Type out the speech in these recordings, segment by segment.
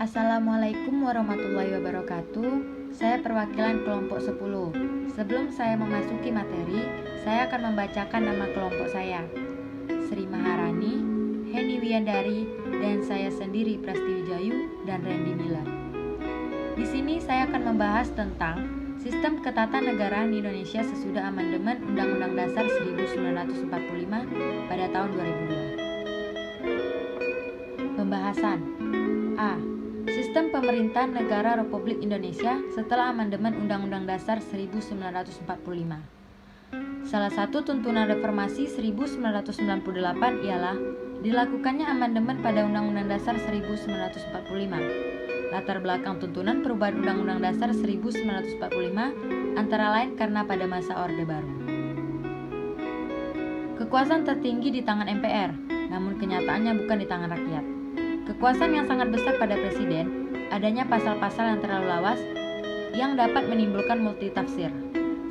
Assalamualaikum warahmatullahi wabarakatuh. Saya perwakilan kelompok 10. Sebelum saya memasuki materi, saya akan membacakan nama kelompok saya. Sri Maharani, Heni Wiyandari, dan saya sendiri Prastiwijayu dan Randy Miller. Di sini saya akan membahas tentang sistem ketatanegaraan Indonesia sesudah amandemen Undang-Undang Dasar 1945 pada tahun 2002. Pembahasan A. Sistem pemerintahan negara Republik Indonesia setelah amandemen Undang-Undang Dasar 1945. Salah satu tuntunan reformasi 1998 ialah dilakukannya amandemen pada Undang-Undang Dasar 1945. Latar belakang tuntunan perubahan Undang-Undang Dasar 1945 antara lain karena pada masa Orde Baru. Kekuasaan tertinggi di tangan MPR, namun kenyataannya bukan di tangan rakyat. Kekuasaan yang sangat besar pada presiden, adanya pasal-pasal yang terlalu lawas yang dapat menimbulkan multitafsir,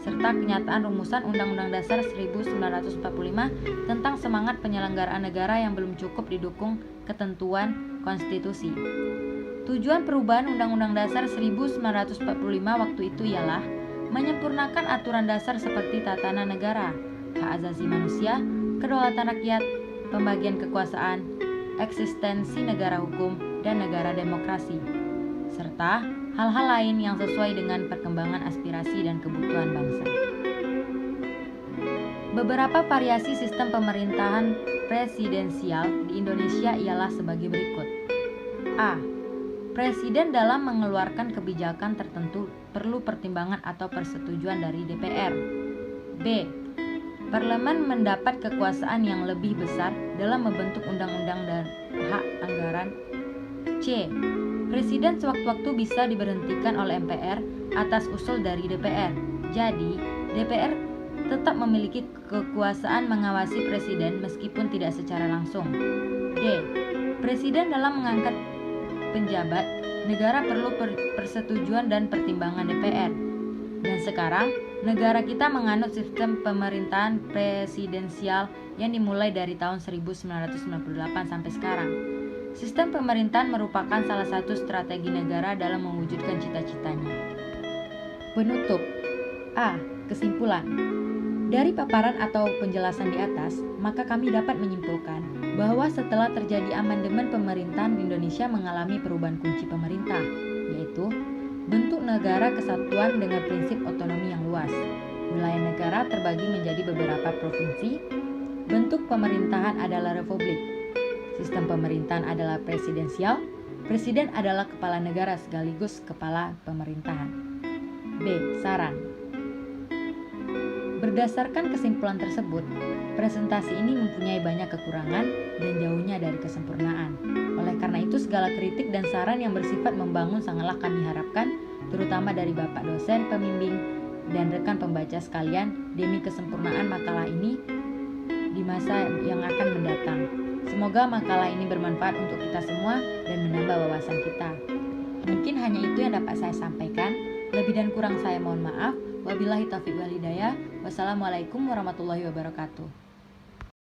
serta kenyataan rumusan Undang-Undang Dasar 1945 tentang semangat penyelenggaraan negara yang belum cukup didukung ketentuan konstitusi. Tujuan perubahan Undang-Undang Dasar 1945 waktu itu ialah menyempurnakan aturan dasar seperti tatanan negara, hak asasi manusia, kedaulatan rakyat, pembagian kekuasaan, eksistensi negara hukum, dan negara demokrasi, serta hal-hal lain yang sesuai dengan perkembangan aspirasi dan kebutuhan bangsa. Beberapa variasi sistem pemerintahan presidensial di Indonesia ialah sebagai berikut. A. Presiden dalam mengeluarkan kebijakan tertentu perlu pertimbangan atau persetujuan dari DPR. B. Parlemen mendapat kekuasaan yang lebih besar dalam membentuk undang-undang dan hak anggaran. C. Presiden sewaktu-waktu bisa diberhentikan oleh MPR atas usul dari DPR. Jadi, DPR tetap memiliki kekuasaan mengawasi presiden meskipun tidak secara langsung. D. Presiden dalam mengangkat penjabat negara perlu persetujuan dan pertimbangan DPR. Dan sekarang, negara kita menganut sistem pemerintahan presidensial yang dimulai dari tahun 1998 sampai sekarang. Sistem pemerintahan merupakan salah satu strategi negara dalam mewujudkan cita-citanya. Penutup. A. Kesimpulan. Dari paparan atau penjelasan di atas, maka kami dapat menyimpulkan bahwa setelah terjadi amandemen pemerintahan Indonesia mengalami perubahan kunci pemerintah, yaitu bentuk negara kesatuan dengan prinsip otonomi yang luas. Wilayah negara terbagi menjadi beberapa provinsi. Bentuk pemerintahan adalah republik. Sistem pemerintahan adalah presidensial. Presiden adalah kepala negara sekaligus kepala pemerintahan. B. Saran. Berdasarkan kesimpulan tersebut, presentasi ini mempunyai banyak kekurangan dan jauhnya dari kesempurnaan. Oleh karena itu, segala kritik dan saran yang bersifat membangun sangatlah kami harapkan, terutama dari Bapak dosen, pembimbing, dan rekan pembaca sekalian demi kesempurnaan makalah ini di masa yang akan mendatang. Semoga makalah ini bermanfaat untuk kita semua dan menambah wawasan kita. Mungkin hanya itu yang dapat saya sampaikan. Lebih dan kurang saya mohon maaf. Wabillahi taufiq wal hidayah. Wassalamualaikum warahmatullahi wabarakatuh.